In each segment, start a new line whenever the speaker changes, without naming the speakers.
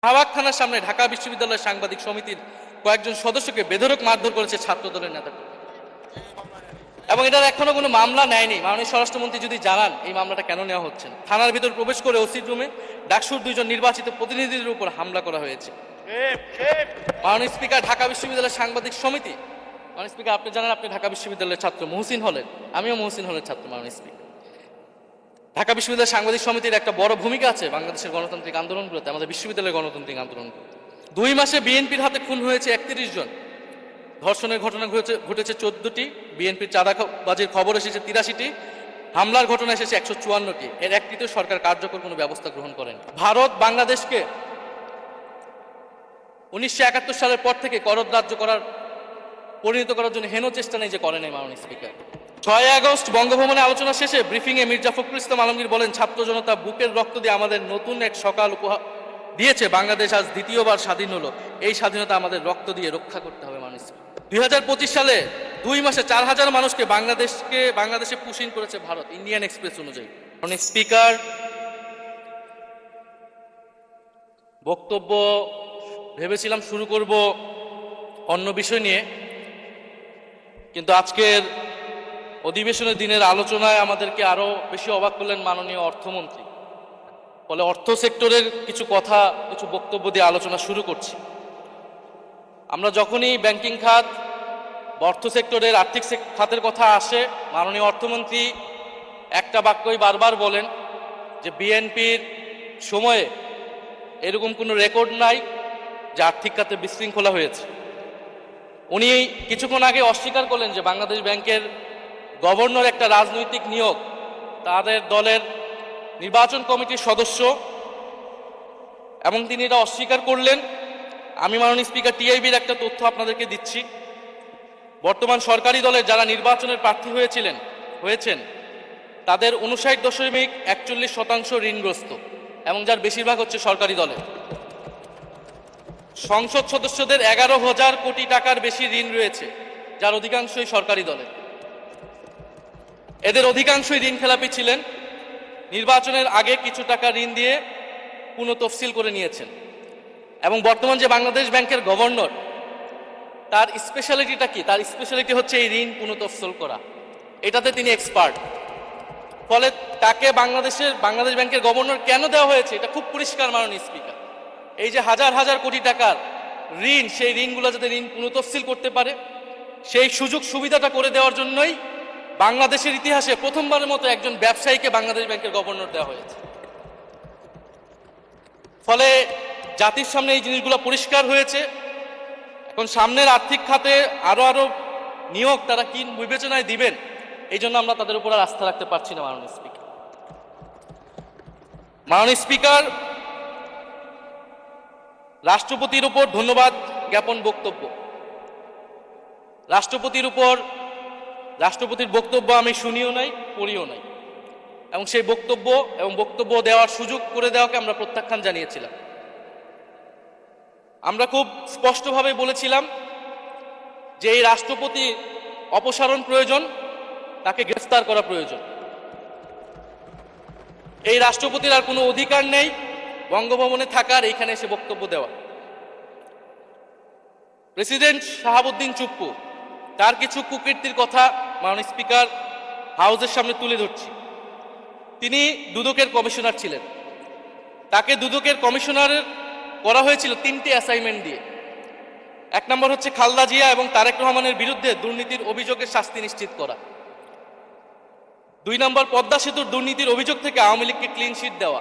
শাহবাগ থানার সামনে ঢাকা বিশ্ববিদ্যালয়ের সাংবাদিক সমিতির কয়েকজন সদস্যকে বেধড়ক মারধর করেছে ছাত্র দলের নেতা, এবং এটার এখনো কোনো মামলা নেয়নি। মাননীয় স্বরাষ্ট্রমন্ত্রী যদি জানান এই মামলাটা কেন নেওয়া হচ্ছে না। থানার ভিতর প্রবেশ করে ওসির রুমে ডাকসুর দুইজন নির্বাচিত প্রতিনিধিদের উপর হামলা করা হয়েছে। মাননীয় স্পিকার, ঢাকা বিশ্ববিদ্যালয়ের সাংবাদিক সমিতি, মাননীয় স্পিকার আপনি জানেন আপনি ঢাকা বিশ্ববিদ্যালয়ের ছাত্র, মহসিন হলের, আমিও মহসিন হলের ছাত্র। মাননীয় স্পিকার, ঢাকা বিশ্ববিদ্যালয়ের সাংবাদিক সমিতির একটা বড় ভূমিকা আছে বাংলাদেশের গণতান্ত্রিক আন্দোলনগুলোতে, আমাদের বিশ্ববিদ্যালয়ের গণতান্ত্রিক আন্দোলনগুলোতে। 2 মাসে বিএনপির হাতে খুন হয়েছে 31 জন, ধর্ষণের ঘটনা ঘটেছে 14টি, বিএনপির চাঁদাবাজির খবর এসেছে 83টি, হামলার ঘটনা এসেছে 154টি। এর একটিতে সরকার কার্যকর কোনো ব্যবস্থা গ্রহণ করেন। ভারত বাংলাদেশকে 1971 সালের পর থেকে করদ রাজ্য পরিণত করার জন্য হেন চেষ্টা নেই যে করে নাই। মাননীয় স্পিকার, 6 আগস্ট বঙ্গভবনে আলোচনা শেষে ব্রিফিংয়ে মির্জা ফখরুল ইসলাম আলমগীর বলেন, ছাত্র জনতা বুকের রক্ত দিয়ে আমাদের নতুন এক সকাল উপহার দিয়েছে। বাংলাদেশ আজ দ্বিতীয়বার স্বাধীন হলো। এই স্বাধীনতা আমাদের রক্ত দিয়ে রক্ষা করতে হবে। মাননীয় স্পিকার, 2025 সালে 2 মাসে 4000 মানুষকে বাংলাদেশে পুশ ইন করেছে ভারত, ইন্ডিয়ান এক্সপ্রেস অনুযায়ী। মাননীয় স্পিকার, বক্তব্য ভেবেছিলাম শুরু করব অন্য বিষয় নিয়ে, কিন্তু আজকের অধিবেশনের দিনের আলোচনায় আমাদেরকে আরো বেশি অবাক করলেন মাননীয় অর্থমন্ত্রী। ফলে অর্থ সেক্টরের কিছু বক্তব্য দিয়ে আলোচনা শুরু করছি। আমরা যখনই ব্যাংকিং খাত বা অর্থ সেক্টরের আর্থিক খাতের কথা আসে, মাননীয় অর্থমন্ত্রী একটা বাক্যই বারবার বলেন যে বিএনপির সময়ে এরকম কোনো রেকর্ড নাই যে আর্থিক খাতে বিশৃঙ্খলা হয়েছে। উনি কিছুক্ষণ আগে অস্বীকার করলেন যে বাংলাদেশ ব্যাংকের গভর্নর একটা রাজনৈতিক নিয়োগ, তাদের দলের নির্বাচন কমিটির সদস্য, এবং তিনি এটা অস্বীকার করলেন। আমি মাননীয় স্পিকার টিআইবির একটা তথ্য আপনাদেরকে দিচ্ছি। বর্তমান সরকারি দলের যারা নির্বাচনের প্রার্থী হয়েছেন তাদের 59.41% ঋণগ্রস্ত, এবং যার বেশিরভাগ হচ্ছে সরকারি দলের। সংসদ সদস্যদের 11,000 কোটি টাকার বেশি ঋণ রয়েছে, যার অধিকাংশই সরকারি দলের। এদের অধিকাংশই ঋণ খেলাপি ছিলেন, নির্বাচনের আগে কিছু টাকা ঋণ দিয়ে পুনঃতফসিল করে নিয়েছেন। এবং বর্তমান যে বাংলাদেশ ব্যাংকের গভর্নর, তার স্পেশালিটিটা কি? তার স্পেশালিটি হচ্ছে এই ঋণ পুনঃতফসিল করা, এটাতে তিনি এক্সপার্ট। ফলে তাকে বাংলাদেশ ব্যাংকের গভর্নর কেন দেওয়া হয়েছে এটা খুব পরিষ্কার। মাননীয় স্পিকার, এই যে হাজার হাজার কোটি টাকার ঋণ, সেই ঋণগুলো যাতে ঋণ পুনঃতফসিল করতে পারে সেই সুযোগ সুবিধাটা করে দেওয়ার জন্যই বাংলাদেশের ইতিহাসে প্রথমবারের মতো একজন ব্যবসায়ীকে বাংলাদেশ ব্যাংকের গভর্নর দেওয়া হয়েছে। ফলে জাতির সামনে এই জিনিসগুলো পরিষ্কার হয়েছে। এখন সামনের আর্থিক খাতে আরো নিয়োগ তারা কি বিবেচনায় দিবেন, এই জন্য আমরা তাদের উপর আর আস্থা রাখতে পারছি না। মাননীয় স্পিকার, রাষ্ট্রপতির উপর ধন্যবাদ জ্ঞাপন বক্তব্য। রাষ্ট্রপতির বক্তব্য আমি শুনিও নাই, পড়িও নাই, এবং সেই বক্তব্য দেওয়ার সুযোগ করে দেওয়াকে আমরা প্রত্যাখ্যান জানিয়েছিলাম। আমরা খুব স্পষ্টভাবে বলেছিলাম যে এই রাষ্ট্রপতি অপসারণ প্রয়োজন, তাকে গ্রেফতার করা প্রয়োজন। এই রাষ্ট্রপতির আর কোনো অধিকার নেই বঙ্গভবনে থাকার, এইখানে এসে বক্তব্য দেওয়া। প্রেসিডেন্ট শাহাবুদ্দিন চুপ্পু, তার কিছু কুকীর্তির কথা মাননীয় স্পিকার হাউসের সামনে তুলে ধরছি। তিনি দুদকের কমিশনার ছিলেন, তাকে দুদকের কমিশনারের করা হয়েছিল 3টি অ্যাসাইনমেন্ট দিয়ে। 1 নম্বর হচ্ছে খালেদা জিয়া এবং তারেক রহমানের বিরুদ্ধে দুর্নীতির অভিযোগের শাস্তি নিশ্চিত করা। 2 নম্বর পদ্মা সেতুর দুর্নীতির অভিযোগ থেকে আওয়ামী লীগকে ক্লিন শিট দেওয়া।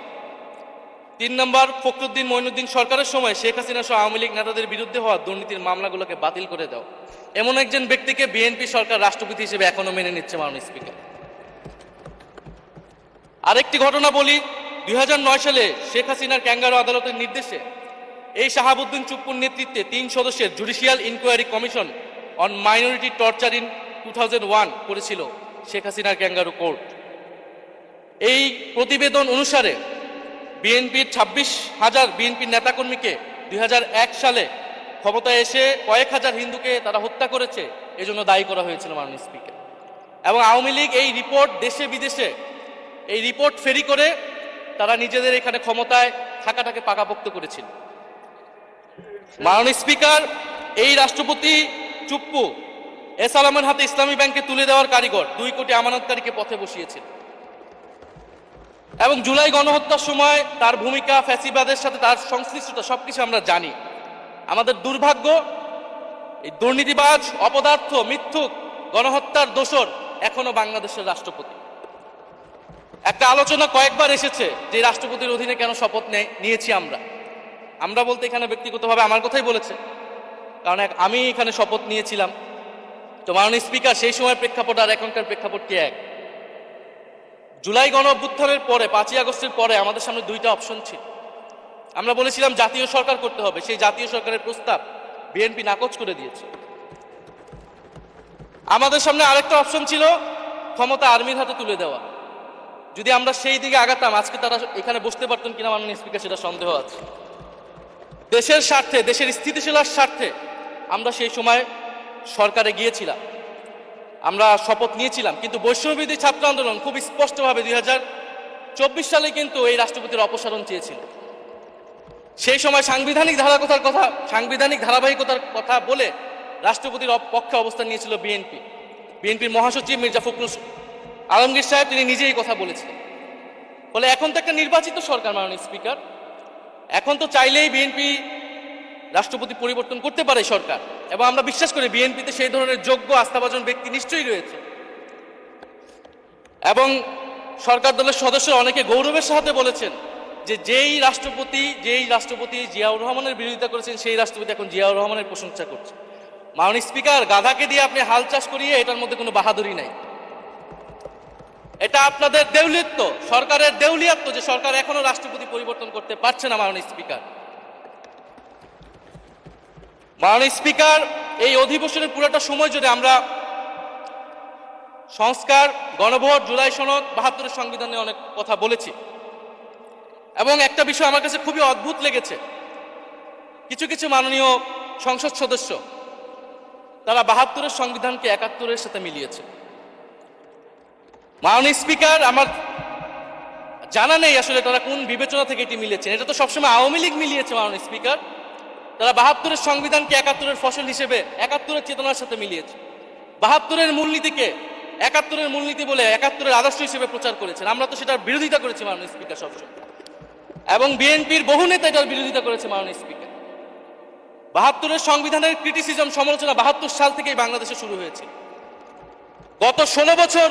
3 নম্বর ফখরুদ্দিন মঈনুদ্দিন সরকারের সময় শেখ হাসিনা সহ আওয়ামী লীগ নেতাদের বিরুদ্ধে হওয়া দুর্নীতির মামলাগুলোকে বাতিল করে দেওয়া। এমন একজন ব্যক্তিকে বিএনপি সরকার রাষ্ট্রপতি হিসেবে এখনো মেনে নিচ্ছে। মাননীয় স্পিকার, আরেকটি ঘটনা বলি। 2009 সালে শেখ হাসিনার ক্যাঙ্গারু আদালতের নির্দেশে এই শাহাবুদ্দিন চুপ্পুর নেতৃত্বে 3 সদস্যের judicial inquiry commission on minority torture in 2001 করেছিল শেখ হাসিনার ক্যাঙ্গারু কোর্ট। এই প্রতিবেদন অনুসারে বিএনপির 26,000 বিএনপির নেতাকর্মীকে 2001 সালে ক্ষমতায় এসে কয়েক হাজার হিন্দুকে তারা হত্যা করেছে, এজন্য দায়ী করা হয়েছিল। মাননীয় স্পিকার, এবং আওয়ামী লীগ এই রিপোর্ট দেশে বিদেশে ফেরি করে তারা নিজেদের এখানে ক্ষমতায় থাকাটাকে পাকাপোক্ত করেছিল। মাননীয় স্পিকার, এই রাষ্ট্রপতি চুপ্পু এস আলমের হাতে ইসলামী ব্যাংকে তুলে দেওয়ার কারিগর 2 কোটি আমানতকারীকে পথে বসিয়েছিল এবং জুলাই গণহত্যার সময় তার ভূমিকা, ফ্যাসিবাদের সাথে তার সংশ্লিষ্টতা সবকিছু আমরা জানি। আমাদের দুর্ভাগ্য, এই দুর্নীতিবাজ, অপদার্থ, মিথ্যুক, গণহত্যার দোষর এখনো বাংলাদেশের রাষ্ট্রপতি। একটা আলোচনা কয়েকবার এসেছে যে রাষ্ট্রপতির অধীনে কেন শপথ নিয়েছি আমরা বলতে এখানে ব্যক্তিগতভাবে আমার কথাই বলেছে, কারণ আমি এখানে শপথ নিয়েছিলাম। তো মাননীয় স্পিকার, সেই সময়ের প্রেক্ষাপট আর এখনকার প্রেক্ষাপট কি এক? জুলাই গণ অভ্যুত্থানের পরে, 5ই আগস্টের পরে আমাদের সামনে 2টা অপশন ছিল। আমরা বলেছিলাম জাতীয় সরকার করতে হবে, সেই জাতীয় সরকারের প্রস্তাব বিএনপি নাকচ করে দিয়েছে। আমাদের সামনে আরেকটা অপশন ছিল ক্ষমতা আর্মির হাতে তুলে দেওয়া। যদি আমরা সেই দিকে আগাতাম, আজকে তারা এখানে বসতে পারতেন কিনা মাননীয় স্পিকার, সেটা সন্দেহ আছে। দেশের স্বার্থে, দেশের স্থিতিশীলার স্বার্থে আমরা সেই সময় সরকারে গিয়েছিলাম, আমরা শপথ নিয়েছিলাম। কিন্তু বৈষম্যবিরোধী ছাত্র আন্দোলন খুব স্পষ্টভাবে 2024 সালে কিন্তু এই রাষ্ট্রপতির অপসারণ চেয়েছিল। সেই সময় সাংবিধানিক ধারাবাহিকতার কথা বলে রাষ্ট্রপতির পক্ষে অবস্থান নিয়েছিল বিএনপির মহাসচিব মির্জা ফখরুল আলমগীর সাহেব, তিনি নিজেই কথা বলেছিলেন। ফলে এখন তো একটা নির্বাচিত সরকার মাননীয় স্পিকার, এখন তো চাইলেই বিএনপি রাষ্ট্রপতি পরিবর্তন করতে পারে সরকার, এবং আমরা বিশ্বাস করি বিএনপিতে সেই ধরনের যোগ্য আস্থাভাজন ব্যক্তি নিশ্চয়ই রয়েছে। এবং সরকার দলের সদস্যরা অনেকে গৌরবের সাথে বলেছেন যে যেই রাষ্ট্রপতি জিয়াউর রহমানের বিরোধিতা করেছেন, সেই রাষ্ট্রপতি এখন জিয়াউর রহমানের প্রশংসা করছে। মাননীয় স্পিকার, গাধাকে দিয়ে আপনি হাল চাষ করিয়ে এটার মধ্যে কোনো বাহাদুরি নাই। এটা আপনাদের দেউলিয়ত্ব, সরকারের দেউলিয়াত্ব যে সরকার এখনো রাষ্ট্রপতি পরিবর্তন করতে পারছে না। মাননীয় স্পিকার, এই অধিবেশনের পুরোটা সময় যদি আমরা সংস্কার, গণভোট, জুলাই সনদ, 72-এর সংবিধান নিয়ে অনেক কথা বলেছি, এবং একটা বিষয় আমার কাছে খুবই অদ্ভুত লেগেছে, কিছু মাননীয় সংসদ সদস্য তারা 72-এর সংবিধানকে 71-এর সাথে মিলিয়েছে। মাননীয় স্পিকার, আমার জানা নেই আসলে তারা কোন বিবেচনা থেকে এটি মিলিয়েছেন। এটা তো সবসময় আওয়ামী লীগ মিলিয়েছে মাননীয় স্পিকার। তারা 72-এর সংবিধানকে 71-এর ফসল হিসেবে, 71-এর চেতনার সাথে মিলিয়েছে। 72-এর মূলনীতিকে 71-এর মূলনীতি বলে 71-এর আদর্শ হিসেবে প্রচার করেছেন। আমরা তো সেটার বিরোধিতা করেছি মাননীয় স্পিকার সবসময়, এবং বিএনপির বহু নেতা এটার বিরোধিতা করেছে মাননীয় স্পিকার। 72-এর সংবিধানের ক্রিটিসিজম, সমালোচনা 72 সাল থেকেই বাংলাদেশে শুরু হয়েছে। গত 16 বছর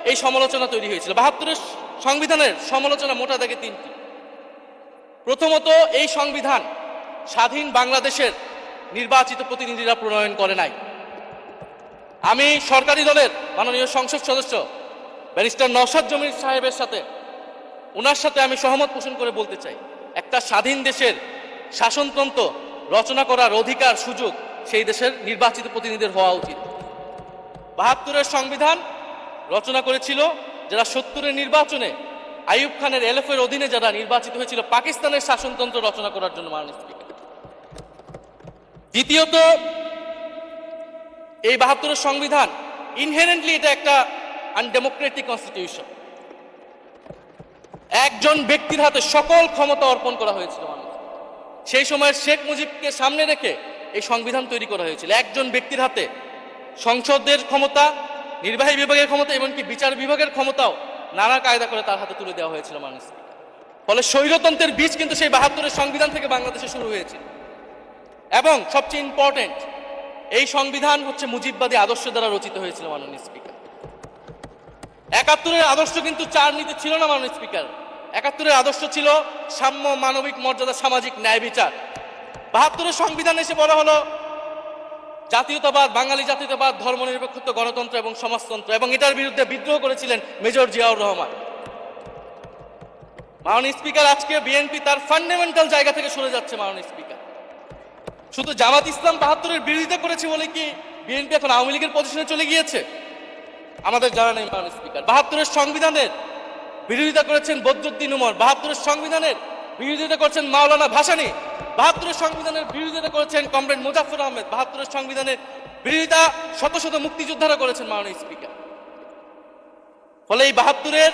এই সমালোচনা তৈরি হয়েছিল। 72-এর সংবিধানের সমালোচনা মোটা দাগে 3টি। প্রথমত, এই সংবিধান স্বাধীন বাংলাদেশের নির্বাচিত প্রতিনিধিরা প্রণয়ন করে নাই। আমি সরকারি দলের মাননীয় সংসদ সদস্য ব্যারিস্টার নওশাদ জমির সাহেবের সাথে, ওনার সাথে আমি সহমত পোষণ করে বলতে চাই, একটা স্বাধীন দেশের শাসনতন্ত্র রচনা করার অধিকার, সুযোগ সেই দেশের নির্বাচিত প্রতিনিধিদের হওয়া উচিত। 72-এর সংবিধান রচনা করেছিল যারা 70-এর নির্বাচনে আইয়ুব খানের এলএফের অধীনে যারা নির্বাচিত হয়েছিল পাকিস্তানের শাসনতন্ত্র রচনা করার জন্য মাননীয় স্পিকার। দ্বিতীয়ত, এই 72-এর সংবিধান ইনহেরেন্টলি এটা একটা আনডেমোক্রেটিক কনস্টিটিউশন। একজন ব্যক্তির হাতে সকল ক্ষমতা অর্পণ করা হয়েছিল মানুষ। সেই সময় শেখ মুজিবকে সামনে রেখে এই সংবিধান তৈরি করা হয়েছিল। একজন ব্যক্তির হাতে সংসদের ক্ষমতা, নির্বাহী বিভাগের ক্ষমতা, এমনকি বিচার বিভাগের ক্ষমতাও নানা কায়দা করে তার হাতে তুলে দেওয়া হয়েছিল মানুষ। ফলে স্বৈরতন্ত্রের বীজ কিন্তু সেই 72-এর সংবিধান থেকে বাংলাদেশে শুরু হয়েছিল। এবং সবচেয়ে ইম্পর্টেন্ট, এই সংবিধান হচ্ছে মুজিববাদী আদর্শ দ্বারা রচিত হয়েছিল মাননীয় স্পিকার। 71-এর আদর্শ কিন্তু 4 নীতি ছিল না মাননীয় স্পিকার। 71-এর আদর্শ ছিল সাম্য, মানবিক মর্যাদা, সামাজিক ন্যায়, বিচার। 72-এর সংবিধান এসে বলা হলো জাতীয়তাবাদ, বাঙালি জাতীয়তাবাদ, ধর্মনিরপেক্ষত্ব, গণতন্ত্র এবং সমাজতন্ত্র, এবং এটার বিরুদ্ধে বিদ্রোহ করেছিলেন মেজর জিয়াউর রহমান। মাননীয় স্পিকার, আজকে বিএনপি তার ফান্ডামেন্টাল জায়গা থেকে সরে যাচ্ছে মাননীয় স্পিকার। শুধু জামাত ইসলাম 72-এর বিরোধিতা করেছে বলে কি বিএনপি এখন আওয়ামী লীগের পজিশনে চলে গিয়েছে? আমাদের জানা নেই মাননীয় স্পিকার। 72-এর সংবিধানের বিরোধিতা করেছেন বদরুদ্দিন উমর, 72-এর সংবিধানের বিরোধিতা করেছেন মাওলানা ভাসানী, 72-এর সংবিধানের বিরোধিতা করেছেন কমরেড মুজাফফর আহমেদ, 72-এর সংবিধানের বিরোধিতা শত শত মুক্তিযোদ্ধারা করেছেন মাননীয় স্পিকার। ফলে এই 72-এর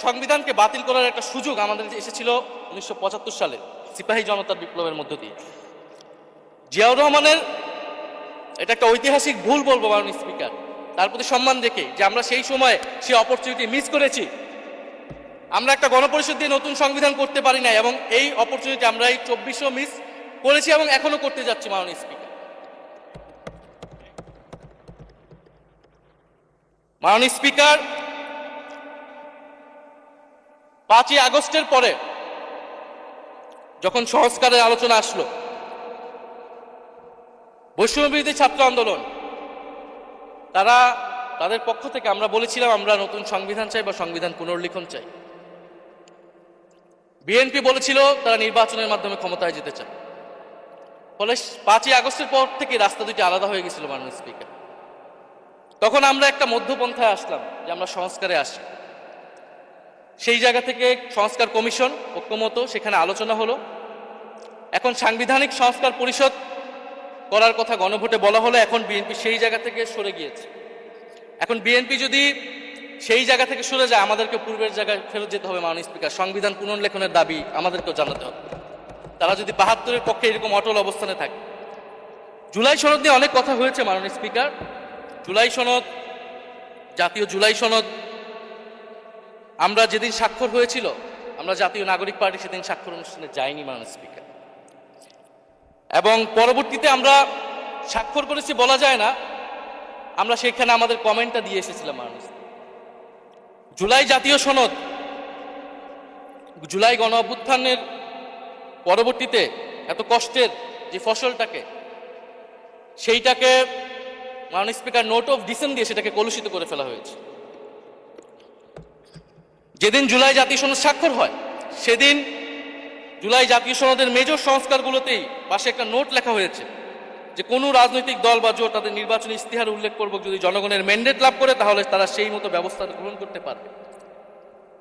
সংবিধানকে বাতিল করার একটা সুযোগ আমাদের এসেছিল 1975 সালে সিপাহী জনতার বিপ্লবের মধ্য দিয়ে। জিয়াউর রহমানের এটা একটা ঐতিহাসিক ভুল বলবো মাননীয় স্পিকার, তার প্রতি সম্মান রেখে, যে আমরা সেই সময় সেই অপরচুনিটি মিস করেছি। আমরা একটা গণপরিষদ দিয়ে নতুন সংবিধান করতে পারি না, এবং এই অপরচুনিটি আমরা এই 2400 মিস করেছি এবং এখনো করতে যাচ্ছি মাননীয় স্পিকার। মাননীয় স্পিকার, 5ই আগস্টের পরে যখন সংস্কারের আলোচনা আসলো, বৈষম্যবিরোধী ছাত্র আন্দোলন তাদের পক্ষ থেকে আমরা বলেছিলাম আমরা নতুন সংবিধান চাই বা সংবিধান পুনর্লিখন চাই। বিএনপি বলেছিল তারা নির্বাচনের মাধ্যমে ক্ষমতায় যেতে চায়। ফলে 5ই আগস্টের পর থেকে রাস্তা দুটি আলাদা হয়ে গেছিল মাননীয় স্পিকার। তখন আমরা একটা মধ্যপন্থায় আসলাম যে আমরা সংস্কারে আসি। সেই জায়গা থেকে সংস্কার কমিশন ঐক্যমত, সেখানে আলোচনা হলো। এখন সাংবিধানিক সংস্কার পরিষদ করার কথা গণভোটে বলা হলো। এখন বিএনপি সেই জায়গা থেকে সরে গিয়েছে। এখন বিএনপি যদি সেই জায়গা থেকে সরে যায়, আমাদেরকে পূর্বের জায়গায় ফেরত যেতে হবে মাননীয় স্পিকার। সংবিধান পুনর্লেখনের দাবি আমাদেরকেও জানাতে হবে। তারা যদি 72-এর পক্ষে এরকম অটল অবস্থানে থাকে। জুলাই সনদ নিয়ে অনেক কথা হয়েছে মাননীয় স্পিকার। জুলাই সনদ, জাতীয় জুলাই সনদ, আমরা যেদিন স্বাক্ষর হয়েছিল, আমরা জাতীয় নাগরিক পার্টি সেদিন স্বাক্ষর অনুষ্ঠানে যাইনি মাননীয় স্পিকার। এবং পরবর্তীতে আমরা স্বাক্ষর করেছি বলা যায় না, আমরা সেখানে আমাদের কমেন্টটা দিয়ে এসেছিলাম মাননীয় স্পিকার। জুলাই জাতীয় সনদ, জুলাই গণ অভ্যুত্থানের পরবর্তীতে এত কষ্টের যে ফসলটাকে, সেইটাকে মাননীয় স্পিকার নোট অফ ডিসেন্ট দিয়ে সেটাকে কলুষিত করে ফেলা হয়েছে। যেদিন জুলাই জাতীয় সনদ স্বাক্ষর হয়, সেদিন জুলাই জাতীয় সনদের মেজর সংস্কারগুলোতেই পাশে একটা নোট লেখা হয়েছে যে কোনো রাজনৈতিক দল বা জোট তাদের নির্বাচনী ইস্তিহার উল্লেখপূর্বক যদি জনগণের ম্যান্ডেট লাভ করে, তাহলে তারা সেই মতো ব্যবস্থা গ্রহণ করতে পারবে।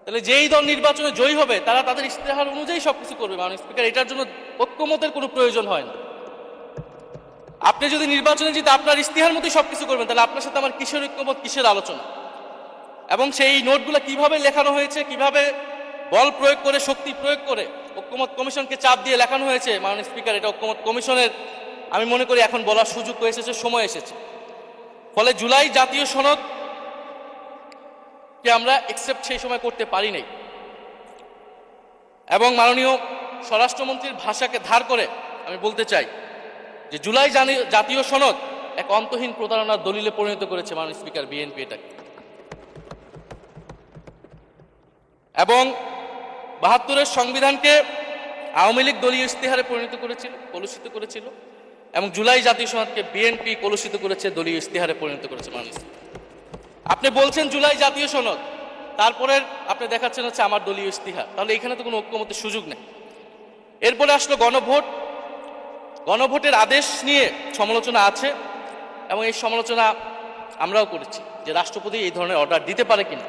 তাহলে যেই দল নির্বাচনে জয়ী হবে, তারা তাদের ইস্তেহার অনুযায়ী সবকিছু করবে মাননীয় স্পিকার। এটার জন্য ঐক্যমতের কোনো প্রয়োজন হয় না। আপনি যদি নির্বাচনে জিতে আপনার ইস্তিহার মতোই সবকিছু করবেন, তাহলে আপনার সাথে আমার কিসের ঐক্যমত, কিসের আলোচনা? এবং সেই নোটগুলো কিভাবে লেখানো হয়েছে, কিভাবে বল প্রয়োগ করে, শক্তি প্রয়োগ করে ঐক্যমত কমিশনকে চাপ দিয়ে লেখানো হয়েছে মাননীয় স্পিকার, এটা ঐক্যমত কমিশনের আমি মনে করি এখন বলার সুযোগ এসেছে, সময় এসেছে। ফলে জুলাই জাতীয় সনদ কে আমরা একসেপ্ট সেই সময় করতে পারি নাই। এবং মাননীয় স্বরাষ্ট্রমন্ত্রীর ভাষাকে ধার করে আমি বলতে চাই যে জুলাই জাতীয় সনদ এক অন্তহীন প্রতারণার দলিলে পরিণত করেছে মাননীয় স্পিকার বিএনপি এটাকে। এবং 72-এর সংবিধানকে আওয়ামী লীগ দলীয় ইস্তেহারে পরিণত করেছিল, কলুষিত করেছিল। এবং জুলাই জাতীয় সনদকে বিএনপি কলুষিত করেছে, দলীয় ইস্তেহারে পরিণত করেছে মাননীয় স্পিকার। আপনি বলছেন জুলাই জাতীয় সনদ, তারপরে আপনি দেখাচ্ছেন হচ্ছে আমার দলীয় ইস্তিহার। তাহলে এখানে তো কোনো ঐক্যমতের সুযোগ নেই। এরপরে আসলো গণভোট। গণভোটের আদেশ নিয়ে সমালোচনা আছে, এবং এই সমালোচনা আমরাও করেছি যে রাষ্ট্রপতি এই ধরনের অর্ডার দিতে পারে কিনা।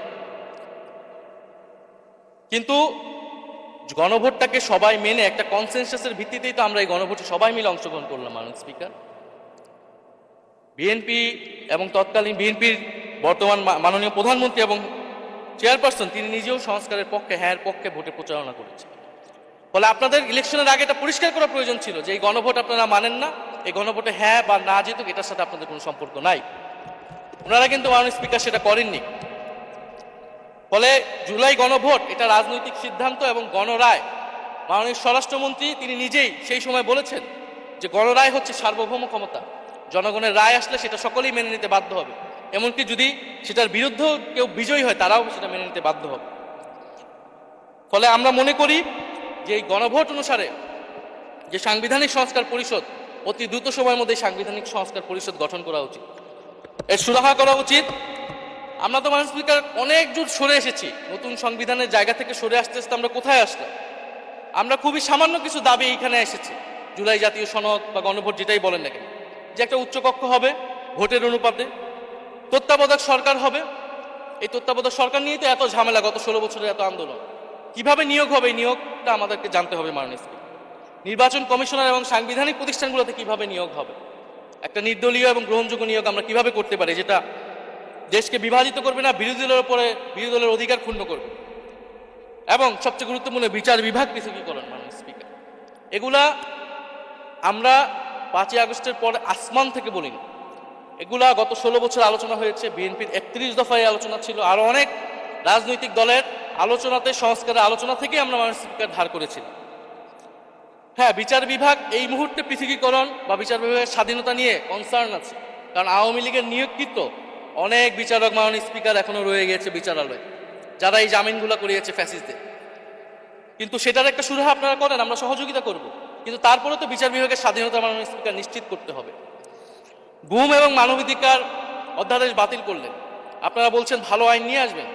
কিন্তু গণভোটটাকে সবাই মেনে একটা কনসেনসাসের ভিত্তিতেই তো আমরা এই গণভোটে সবাই মিলে অংশগ্রহণ করলাম মাননীয় স্পিকার। বিএনপি এবং তৎকালীন বিএনপির বর্তমান মাননীয় প্রধানমন্ত্রী এবং চেয়ারপারসন, তিনি নিজেও সংস্কারের পক্ষে, হ্যাঁ পক্ষে ভোটে প্রচারণা করেছেন। ফলে আপনাদের ইলেকশনের আগে এটা পরিষ্কার করা প্রয়োজন ছিল যে এই গণভোট আপনারা মানেন না, এই গণভোটে হ্যাঁ বা না যেতুক এটার সাথে আপনাদের কোনো সম্পর্ক নাই। ওনারা কিন্তু মাননীয় স্পিকার সেটা করেননি। ফলে জুলাই গণভোট এটা রাজনৈতিক সিদ্ধান্ত এবং গণরায়। মাননীয় স্বরাষ্ট্রমন্ত্রী তিনি নিজেই সেই সময় বলেছেন যে গণরায় হচ্ছে সার্বভৌম ক্ষমতা, জনগণের রায় আসলে সেটা সকলেই মেনে নিতে বাধ্য হবে। এমনকি যদি সেটার বিরুদ্ধেও কেউ বিজয়ী হয়, তারাও সেটা মেনে নিতে বাধ্য হবে। ফলে আমরা মনে করি যে এই গণভোট অনুসারে যে সাংবিধানিক সংস্কার পরিষদ, অতি দ্রুত সময়ের মধ্যে সাংবিধানিক সংস্কার পরিষদ গঠন করা উচিত, এর সুরাহা করা উচিত। আমরা তো মাননীয় স্পিকার অনেক দূর সরে এসেছি, নতুন সংবিধানের জায়গা থেকে সরে আসতে আসতে আমরা কোথায় আসলাম? আমরা খুবই সামান্য কিছু দাবি এখানে এসেছি, জুলাই জাতীয় সনদ বা গণভোট যেটাই বলেন না কেন, যে একটা উচ্চকক্ষ হবে ভোটের অনুপাতে, তত্ত্বাবধায়ক সরকার হবে। এই তত্ত্বাবধায়ক সরকার নিয়ে তো এত ঝামেলা, গত 16 বছরের এত আন্দোলন। কিভাবে নিয়োগ হবে, এই নিয়োগটা আমাদেরকে জানতে হবে মাননীয় স্পিকার। নির্বাচন কমিশনার এবং সাংবিধানিক প্রতিষ্ঠানগুলোতে কিভাবে নিয়োগ হবে, একটা নির্দলীয় এবং গ্রহণযোগ্য নিয়োগ আমরা কিভাবে করতে পারি, যেটা দেশকে বিভাজিত করবে না, বিরোধী দলের উপরে বিরোধী দলের অধিকার ক্ষুণ্ণ করবে। এবং সবচেয়ে গুরুত্বপূর্ণ বিচার বিভাগ পৃথকীকরণ মাননীয় স্পিকার। এগুলা আমরা 5ই আগস্টের পরে আসমান থেকে বলিনি। এগুলা গত 16 বছর আলোচনা হয়েছে, বিএনপির 31 দফায় আলোচনা ছিল, আরো অনেক রাজনৈতিক দলের আলোচনাতে, সংস্কারের আলোচনা থেকে আমরা মাননীয় স্পিকার ধার করেছি। হ্যাঁ, বিচার বিভাগ এই মুহূর্তে পৃথকীকরণ বা বিচার বিভাগের স্বাধীনতা নিয়ে কনসার্ন আছে, কারণ আওয়ামী লীগের নিয়োগকৃত অনেক বিচারক মাননীয় স্পিকার এখনো রয়ে গেছে বিচারালয়ে, যারা এই জামিনগুলো করিয়েছে ফ্যাসিস্টদের। কিন্তু সেটার একটা সুরাহা আপনারা করেন, আমরা সহযোগিতা করব, কিন্তু তারপরে তো বিচার বিভাগের স্বাধীনতা মাননীয় স্পিকার নিশ্চিত করতে হবে। গুম এবং মানবাধিকার অধ্যাদেশ বাতিল করলেন, আপনারা বলছেন ভালো আইন নিয়ে আসবেন।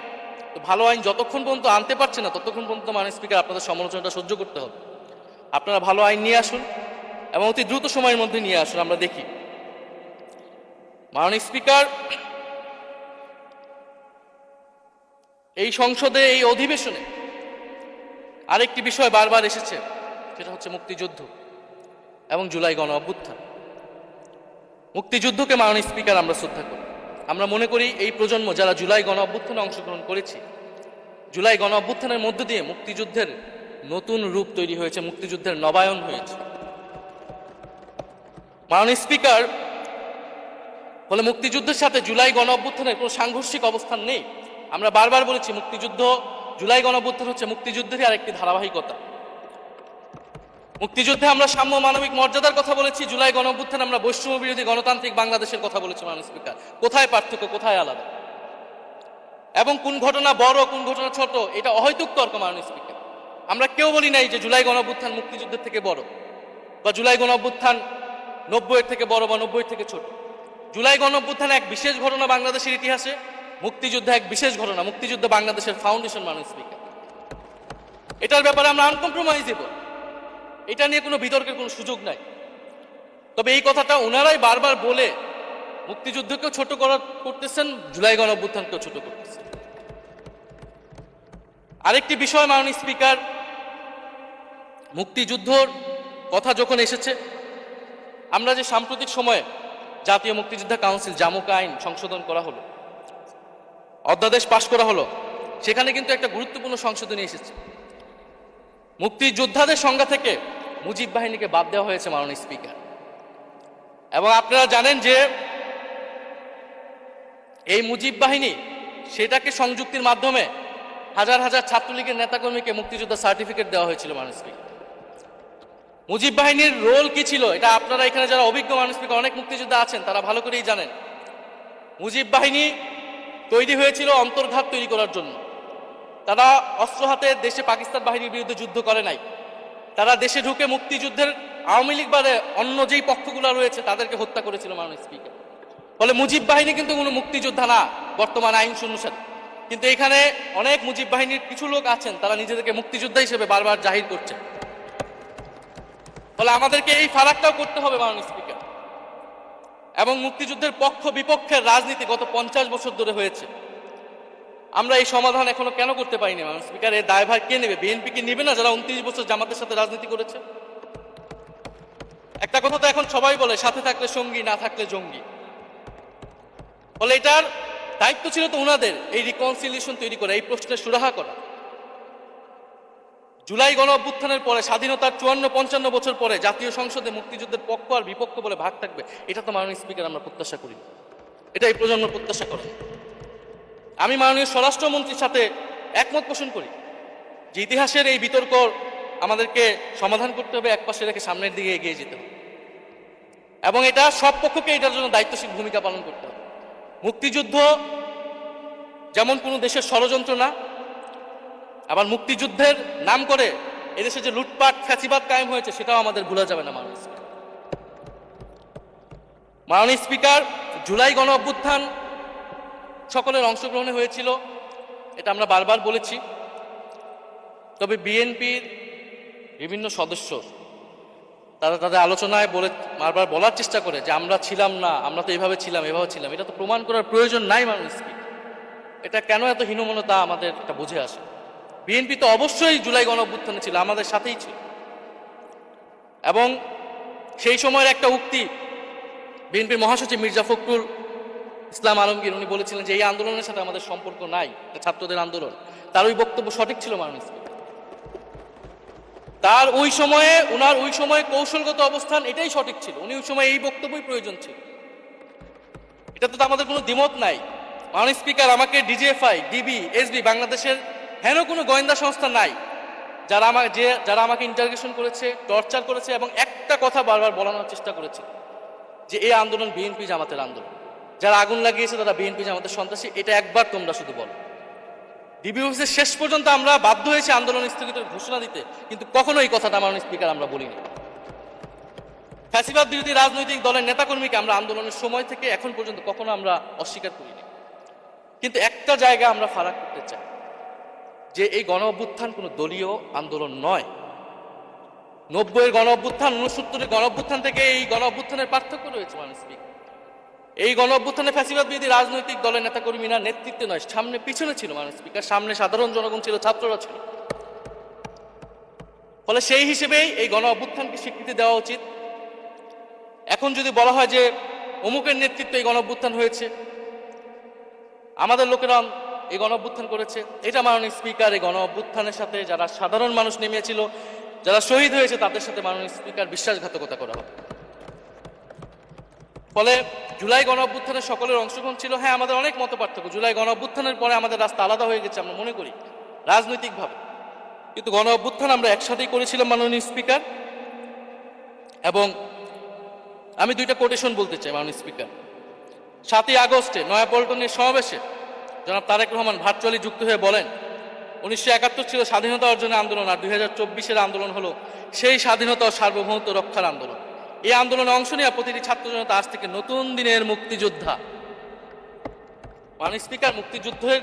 তো ভালো আইন যতক্ষণ পর্যন্ত আনতে পারছে না ততক্ষণ পর্যন্ত মাননীয় স্পিকার আপনাদের সমালোচনাটা সহ্য করতে হবে। আপনারা ভালো আইন নিয়ে আসুন এবং অতি দ্রুত সময়ের মধ্যে নিয়ে আসুন, আমরা দেখি। মাননীয় স্পিকার, এই সংসদে, এই অধিবেশনে আরেকটি বিষয় বারবার এসেছে, সেটা হচ্ছে মুক্তিযুদ্ধ এবং জুলাই গণ অভ্যুত্থান। মুক্তিযুদ্ধকে মাননীয় স্পিকার আমরা শ্রদ্ধা করি। আমরা মনে করি এই প্রজন্ম যারা জুলাই গণ অভ্যুত্থানে অংশগ্রহণ করেছি, জুলাই গণ অভ্যুত্থানের মধ্য দিয়ে মুক্তিযুদ্ধের নতুন রূপ তৈরি হয়েছে, মুক্তিযুদ্ধের নবায়ন হয়েছে। মাননীয় স্পিকার, ফলে মুক্তিযুদ্ধের সাথে জুলাই গণ অভ্যুত্থানের কোনো সাংঘর্ষিক অবস্থান নেই। আমরা বারবার বলেছি মুক্তিযুদ্ধ, জুলাই গণ অভ্যুত্থান হচ্ছে মুক্তিযুদ্ধেরই আরেকটি ধারাবাহিকতা। মুক্তিযুদ্ধে আমরা সাম্য মানবিক মর্যাদার কথা বলেছি, জুলাই গণ অভ্যুত্থানে আমরা বৈষম্য বিরোধী গণতান্ত্রিক বাংলাদেশের কথা বলেছি। মাননীয় স্পিকার, কোথায় পার্থক্য, কোথায় আলাদা, এবং কোন ঘটনা বড় কোন ঘটনা ছোট, এটা অহৈতুক তর্ক। মাননীয় স্পিকার, আমরা কেউ বলি নাই যে জুলাই গণ অভ্যুত্থান মুক্তিযুদ্ধের থেকে বড়, বা জুলাই গণ অভ্যুত্থান 90-এর থেকে বড় বা 90-এর থেকে ছোট। জুলাই গণ অভ্যুত্থান এক বিশেষ ঘটনা বাংলাদেশের ইতিহাসে, মুক্তিযুদ্ধ এক বিশেষ ঘটনা, মুক্তিযুদ্ধ বাংলাদেশের ফাউন্ডেশন। মাননীয় স্পিকার, এটার ব্যাপারে আমরা আনকম্প্রোমাইজেবল, এটা নিয়ে কোনো বিতর্কের কোনো সুযোগ নাই। তবে এই কথাটা ওনারাই বারবার বলে মুক্তিযুদ্ধকেও ছোট করতেছেন, জুলাই গণ অভ্যুত্থানকেও ছোট করতেছেন। আরেকটি বিষয় মাননীয় স্পিকার, মুক্তিযুদ্ধর কথা যখন এসেছে, আমরা যে সাম্প্রতিক সময়ে জাতীয় মুক্তিযোদ্ধা কাউন্সিল জামুক আইন সংশোধন করা হলো, অধ্যাদেশ পাশ করা হলো, সেখানে কিন্তু একটা গুরুত্বপূর্ণ সংশোধনী এসেছে। মুক্তিযোদ্ধাদের সংজ্ঞা থেকে মুজিব বাহিনীকে বাদ দেওয়া হয়েছে। মাননীয় স্পিকার, এবং আপনারা জানেন যে এই মুজিব বাহিনী, সেটাকে সংযুক্তির মাধ্যমে হাজার হাজার ছাত্রলীগের নেতাকর্মীকে মুক্তিযোদ্ধা সার্টিফিকেট দেওয়া হয়েছিল। মাননীয় স্পিকার, মুজিব বাহিনীর রোল কি ছিল, এটা আপনারা এখানে যারা অভিজ্ঞ মাননীয় স্পিকার অনেক মুক্তিযোদ্ধা আছেন, তারা ভালো করেই জানেন। মুজিব বাহিনী তৈরি হয়েছিল অন্তর্ঘাত তৈরি করার জন্য। তারা অস্ত্র হাতে দেশে পাকিস্তান বাহিনীর বিরুদ্ধে যুদ্ধ করে নাই, তারা দেশে ঢুকে মুক্তিযুদ্ধের আওয়ামী লীগ বাদে অন্য যেই পক্ষগুলো রয়েছে তাদেরকে হত্যা করেছিল। মাননীয় স্পিকার, ফলে মুজিব বাহিনী কিন্তু কোনো মুক্তিযোদ্ধা না বর্তমান আইন অনুসারে। কিন্তু এখানে অনেক মুজিব বাহিনীর কিছু লোক আছেন, তারা নিজেদেরকে মুক্তিযোদ্ধা হিসেবে বারবার জাহির করছে। ফলে আমাদেরকে এই ফারাকটাও করতে হবে। মাননীয় স্পিকার, এবং মুক্তিযুদ্ধের পক্ষ বিপক্ষের রাজনীতি গত 50 বছর ধরে হয়েছে, আমরা এই সমাধান এখনো কেন করতে পারিনি? মাননীয় স্পিকার, এর দায়ভার কে নেবে? বিএনপি কি নেবে না, যারা 29 বছর জামাতের সাথে রাজনীতি করেছে? একটা কথা তো এখন সবাই বলে, সাথে থাকলে সঙ্গী, না থাকলে জঙ্গি। ফলে এটার দায়িত্ব ছিল তো ওনাদের, এই রিকনসিলিয়েশন তৈরি করা, এই প্রশ্নের সুরাহা করা। জুলাই গণ অভ্যুত্থানের পরে, স্বাধীনতার 54-55 বছর পরে জাতীয় সংসদে মুক্তিযুদ্ধের পক্ষ আর বিপক্ষ বলে ভাগ থাকবে, এটা তো মাননীয় স্পিকার আমরা প্রত্যাশা করি, এটা এই প্রজন্ম প্রত্যাশা করে। আমি মাননীয় স্বরাষ্ট্রমন্ত্রীর সাথে একমত পোষণ করি যে ইতিহাসের এই বিতর্ক আমাদেরকে সমাধান করতে হবে, একপাশে রেখে সামনের দিকে এগিয়ে যেতে হবে, এবং এটা সব পক্ষকে এটার জন্য দায়িত্বশীল ভূমিকা পালন করতে হবে। মুক্তিযুদ্ধ যেমন কোনো দেশের ষড়যন্ত্র না, আবার মুক্তিযুদ্ধের নাম করে এদেশে যে লুটপাট ফ্যাসিবাদ কায়েম হয়েছে সেটাও আমাদের ভুলা যাবে না। মাননীয় স্পিকার, জুলাই গণ অভ্যুত্থান সকলের অংশগ্রহণে হয়েছিল, এটা আমরা বারবার বলেছি। তবে বিএনপির বিভিন্ন সদস্য তারা তাদের আলোচনায় বারবার বলার চেষ্টা করে যে আমরা ছিলাম না, আমরা তো এভাবে ছিলাম, এভাবে ছিলাম। এটা তো প্রমাণ করার প্রয়োজন নাই। মাননীয় স্পিকার, এটা কেন এত হীনমন্যতা আমাদের এটা বুঝে আসে। বিএনপি তো অবশ্যই জুলাই গণ অভ্যুত্থানে ছিল, আমাদের সাথেই ছিল, এবং সেই সময়ের একটা উক্তি বিএনপির মহাসচিব মির্জা ফখরুল ইসলাম আলমগীর, উনি বলেছিলেন যে এই আন্দোলনের সাথে আমাদের সম্পর্ক নাই, ছাত্রদের আন্দোলন। তার ওই বক্তব্য সঠিক ছিল। মাননীয় স্পিকার, তার ওনার ওই সময়ে কৌশলগত অবস্থান এটাই সঠিক ছিল, উনি ওই সময় এই বক্তব্যই প্রয়োজন ছিল, এটা তো আমাদের কোনো দ্বিমত নাই। মাননীয় স্পিকার, আমাকে ডিজিএফআই, ডিবি, এসবি, বাংলাদেশের হেন কোনো গোয়েন্দা সংস্থা নাই যারা আমাকে ইন্টারগেশন করেছে, টর্চার করেছে এবং একটা কথা বারবার বলানোর চেষ্টা করেছে যে এই আন্দোলন বিএনপি জামাতের আন্দোলন, যারা আগুন লাগিয়েছে তারা বিএনপি জামাতের সন্ত্রাসী, এটা একবার তোমরা শুধু বলো। ডিবি অফিসের শেষ পর্যন্ত আমরা বাধ্য হয়েছি আন্দোলন স্থগিতের ঘোষণা দিতে, কিন্তু কখনো এই কথাটা মাননীয় স্পিকার আমরা বলিনি। ফ্যাসিবাদ বিরোধী রাজনৈতিক দলের নেতাকর্মীকে আমরা আন্দোলনের সময় থেকে এখন পর্যন্ত কখনো আমরা অস্বীকার করিনি, কিন্তু একটা জায়গা আমরা ফারাক করতে চাই যে এই গণ অভ্যুত্থান কোনো দলীয় আন্দোলন নয়। 90-এর গণ অভ্যুত্থান, 69-এর গণ অভ্যুত্থান থেকে এই গণ অভ্যুত্থানের পার্থক্য রয়েছে মাননীয় স্পিকার। এই গণ অভ্যুত্থানে ফ্যাসিবাদ বিরোধী রাজনৈতিক দলের নেতাকর্মীরা নেতৃত্বে নয়, সামনে পিছনে ছিল মাননীয় স্পিকার, সামনে সাধারণ জনগণ ছিল, ছাত্ররা ছিল। ফলে সেই হিসেবেই এই গণ অভ্যুত্থানকে স্বীকৃতি দেওয়া উচিত। এখন যদি বলা হয় যে অমুকের নেতৃত্বে এই গণ অভ্যুত্থান হয়েছে, আমাদের লোকেরা এই গণ অভ্যুত্থান করেছে, এটা মাননীয় স্পিকার এই গণ অভ্যুত্থানের সাথে যারা সাধারণ মানুষ নেমেছিল, যারা শহীদ হয়েছে তাদের সাথে মাননীয় স্পিকার বিশ্বাসঘাতকতা করা হবে। ফলে জুলাই গণ অভ্যুত্থানের সকলের অংশগ্রহণ ছিল। হ্যাঁ, আমাদের অনেক মত পার্থক্য, জুলাই গণ অভ্যুত্থানের পরে আমাদের রাস্তা আলাদা হয়ে গেছে আমরা মনে করি রাজনৈতিকভাবে, কিন্তু গণ অভ্যুত্থান আমরা একসাথেই করেছিলাম মাননীয় স্পিকার। এবং আমি দুইটা কোটেশন বলতে চাই মাননীয় স্পিকার। 7ই আগস্টে নয়াপল্টনের সমাবেশে জনাব তারেক রহমান ভার্চুয়ালি যুক্ত হয়ে বলেন, 1971 ছিল স্বাধীনতা অর্জনের আন্দোলন, আর 2024-এর আন্দোলন হলো সেই স্বাধীনতা ও সার্বভৌমত্ব রক্ষার আন্দোলন। এই আন্দোলনে অংশ নেওয়া প্রতিটি ছাত্র জনতা আজ থেকে নতুন দিনের মুক্তিযোদ্ধা। মাননীয় স্পিকার, মুক্তিযুদ্ধের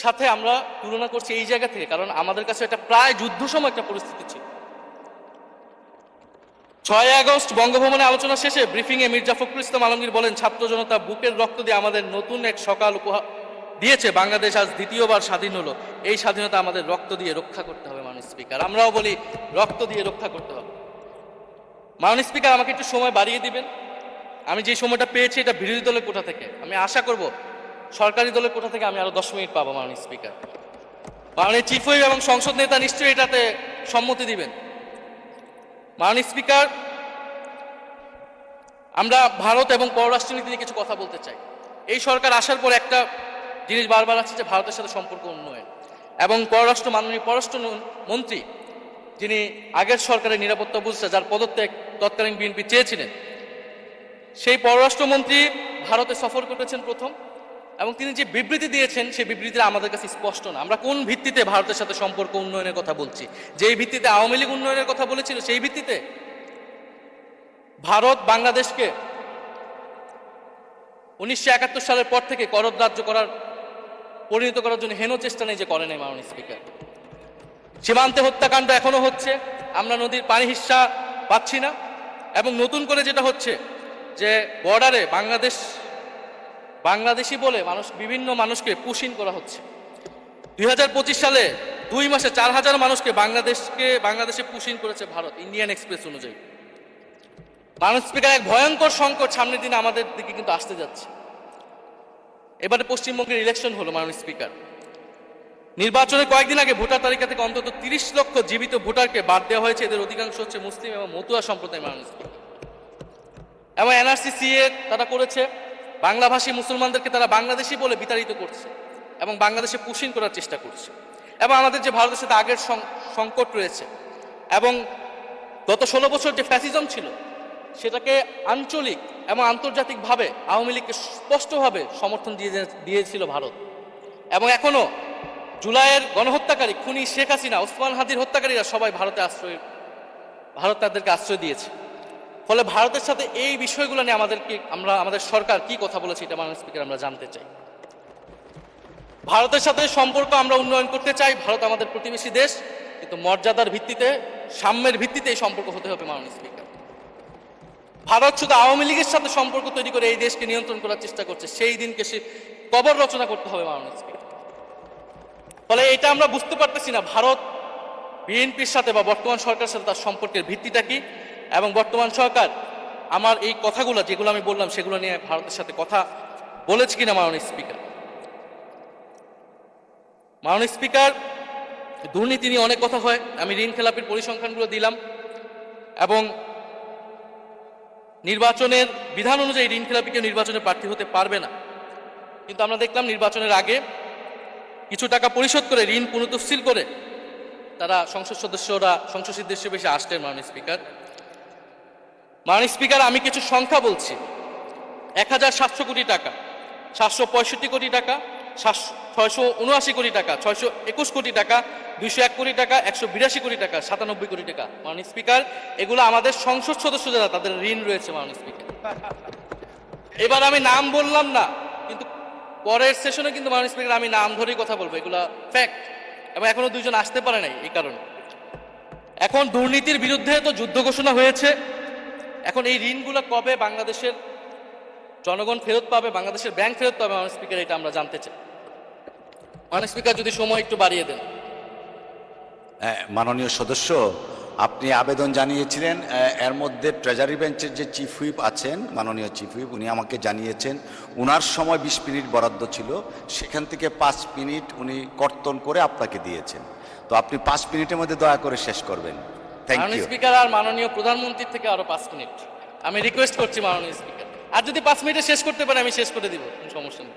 সাথে আমরা তুলনা করছি এই জায়গা থেকে, কারণ আমাদের কাছে এটা প্রায় যুদ্ধ সময় একটা পরিস্থিতি ছিল। 6 আগস্ট বঙ্গভবনে আলোচনা শেষে ব্রিফিংয়ে মির্জা ফখরুল ইসলাম আলমগীর বলেন, ছাত্র জনতা বুকের রক্ত দিয়ে আমাদের নতুন এক সকাল উপহার দিয়েছে, বাংলাদেশ আজ দ্বিতীয়বার স্বাধীন হলো, এই স্বাধীনতা আমাদের রক্ত দিয়ে রক্ষা করতে হবে। মাননীয় স্পিকার, আমরাও বলি রক্ত দিয়ে রক্ষা করতে হবে। মাননীয় স্পিকার, আমাকে একটু সময় বাড়িয়ে দিবেন। আমি যে সময়টা পেয়েছি এটা বিরোধী দলের কোটা থেকে, আমি আশা করব সরকারি দলের কোটা থেকে আমি আরো 10 মিনিট পাবো। মাননীয় স্পিকার, মাননীয় চিফ হুইপ এবং সংসদ নেতা নিশ্চয়ই এটাতে সম্মতি দিবেন। মাননীয় স্পিকার, আমরা ভারত এবং পররাষ্ট্রনীতি নিয়ে কিছু কথা বলতে চাই। এই সরকার আসার পর একটা জিনিস বারবার আছে যে ভারতের সাথে সম্পর্ক উন্নয়ন, এবং মাননীয় পররাষ্ট্র মন্ত্রী যিনি আগের সরকারের নিরাপত্তা উপদেষ্টা, যার পদত্যাগ তৎকালীন বিএনপি চেয়েছিলেন, সেই পররাষ্ট্রমন্ত্রী ভারতে সফর করেছেন প্রথম, এবং তিনি যে বিবৃতি দিয়েছেন সেই বিবৃতিটা আমাদের কাছে স্পষ্ট না। আমরা কোন ভিত্তিতে ভারতের সাথে সম্পর্ক উন্নয়নের কথা বলছি? যেই ভিত্তিতে আওয়ামী লীগ উন্নয়নের কথা বলেছিল সেই ভিত্তিতে? ভারত বাংলাদেশকে 1971 সালের পর থেকে করদ রাজ্য পরিণত করার জন্য হেন চেষ্টা নেই যে করে নাই মাননীয় স্পিকার। সীমান্তে হত্যাকাণ্ড এখনো হচ্ছে, আমরা নদীর পানি হিস্সা পাচ্ছি না, এবং নতুন করে যেটা হচ্ছে যে বর্ডারে বাংলাদেশি বলে বিভিন্ন মানুষকে পুশিং করা হচ্ছে। 2025 সালে 2 মাসে 4000 মানুষকে বাংলাদেশে পুশিং করেছে ভারত, ইন্ডিয়ান এক্সপ্রেস অনুযায়ী। মাননীয় স্পিকার, এক ভয়ঙ্কর সংকট সামনের দিনে আমাদের দিকে কিন্তু আসতে যাচ্ছে। এবারে পশ্চিমবঙ্গের ইলেকশন হলো মাননীয় স্পিকার, নির্বাচনের কয়েকদিন আগে ভোটার তালিকা থেকে অন্তত 30 লক্ষ জীবিত ভোটারকে বাদ দেওয়া হয়েছে, এদের অধিকাংশ হচ্ছে মুসলিম এবং মতুয়া সম্প্রদায় মাননীয় স্পিকার। এবং এনআরসি সিএ তারা করেছে, বাংলাভাষী মুসলমানদেরকে তারা বাংলাদেশি বলে বিতাড়িত করছে এবং বাংলাদেশে পুশিং করার চেষ্টা করছে। এবং আমাদের যে ভারতের সাথে আগের সংকট রয়েছে, এবং গত 16 বছর যে ফ্যাসিজম ছিল সেটাকে আঞ্চলিক এবং আন্তর্জাতিকভাবে আওয়ামী লীগকে স্পষ্টভাবে সমর্থন দিয়েছিল ভারত। এবং এখনো জুলাইয়ের গণহত্যাকারী খুনি শেখ হাসিনা, ওসমান হাদির হত্যাকারীরা সবাই ভারত তাদেরকে আশ্রয় দিয়েছে। ফলে ভারতের সাথে এই বিষয়গুলো নিয়ে আমাদের সরকার কি কথা বলেছে এটা মাননীয় স্পিকার আমরা জানতে চাই। ভারতের সাথে সম্পর্ক আমরা উন্নয়ন করতে চাই, ভারত আমাদের প্রতিবেশী দেশ, কিন্তু মর্যাদার ভিত্তিতে, সাম্যের ভিত্তিতে এই সম্পর্ক হতে হবে মাননীয় স্পিকার। ভারত শুধু আওয়ামী লীগের সাথে সম্পর্ক তৈরি করে এই দেশকে নিয়ন্ত্রণ করার চেষ্টা করছে, সেই দিনকে সে কবর রচনা করতে হবে মাননীয় স্পিকার। ফলে এটা আমরা বুঝতে পারতেছি না ভারত বিএনপির সাথে বা বর্তমান সরকারের সাথে তার সম্পর্কের ভিত্তিটা কি, এবং বর্তমান সরকার আমার এই কথাগুলো যেগুলো আমি বললাম সেগুলো নিয়ে ভারতের সাথে কথা বলেছে কিনা মাননীয় স্পিকার। মাননীয় স্পিকার, দুর্নীতি নিয়ে অনেক কথা হয়, আমি ঋণ খেলাপির পরিসংখ্যানগুলো দিলাম, এবং নির্বাচনের বিধান অনুযায়ী ঋণ খেলাপিকে নির্বাচনে প্রার্থী হতে পারবে না। কিন্তু আমরা দেখলাম নির্বাচনের আগে কিছু টাকা পরিশোধ করে ঋণ পুনঃতফসিল করে তারা সংসদ সদস্যরা সংসদ সদস্য বেশি আসলেন। মাননীয় স্পিকার, আমি কিছু সংখ্যা বলছি। 1700 কোটি টাকা, 765 কোটি টাকা, 679 কোটি টাকা, 621 কোটি টাকা, 201 কোটি টাকা, 182 কোটি টাকা, 97 কোটি টাকা। মাননীয় স্পিকার, এগুলো আমাদের সংসদ সদস্য যারা তাদের ঋণ রয়েছে। মাননীয় স্পিকার, এবার আমি নাম বললাম না, কিন্তু পরের সেশনে কিন্তু মাননীয় স্পিকার আমি নাম ধরেই কথা বলবো, এগুলা ফ্যাক্ট, এবং এখনো দুইজন আসতে পারে নাই এই কারণে। এখন দুর্নীতির বিরুদ্ধে তো যুদ্ধ ঘোষণা হয়েছে, এখন এই ঋণগুলো কবে বাংলাদেশের জনগণ ফেরত পাবে, বাংলাদেশের ব্যাংক ফেরত পাবে, মাননীয় স্পিকার, এটা আমরা জানতে চাই। মাননীয় স্পিকার, যদি সময় একটু বাড়িয়ে দেন।
মাননীয় সদস্য, আপনি আবেদন জানিয়েছিলেন, এর মধ্যে ট্রেজারি বেঞ্চের যে চিফ হুইপ আছেন, মাননীয় চিফ হুইপ, উনি আমাকে জানিয়েছেন উনার সময় 20 মিনিট বরাদ্দ ছিল, সেখান থেকে 5 মিনিট উনি কর্তন করে আপনাকে দিয়েছেন। তো আপনি 5 মিনিটের মধ্যে দয়া করে শেষ করবেন। থ্যাংক
মাননীয়
ইউ।
স্পিকার, আর মাননীয় প্রধানমন্ত্রীর থেকে আরো 5 মিনিট আমি রিকোয়েস্ট করছি। মাননীয় স্পিকার, আর যদি 5 মিনিটে শেষ করতে পারে আমি শেষ করে দিব, কোনো সমস্যা নেই।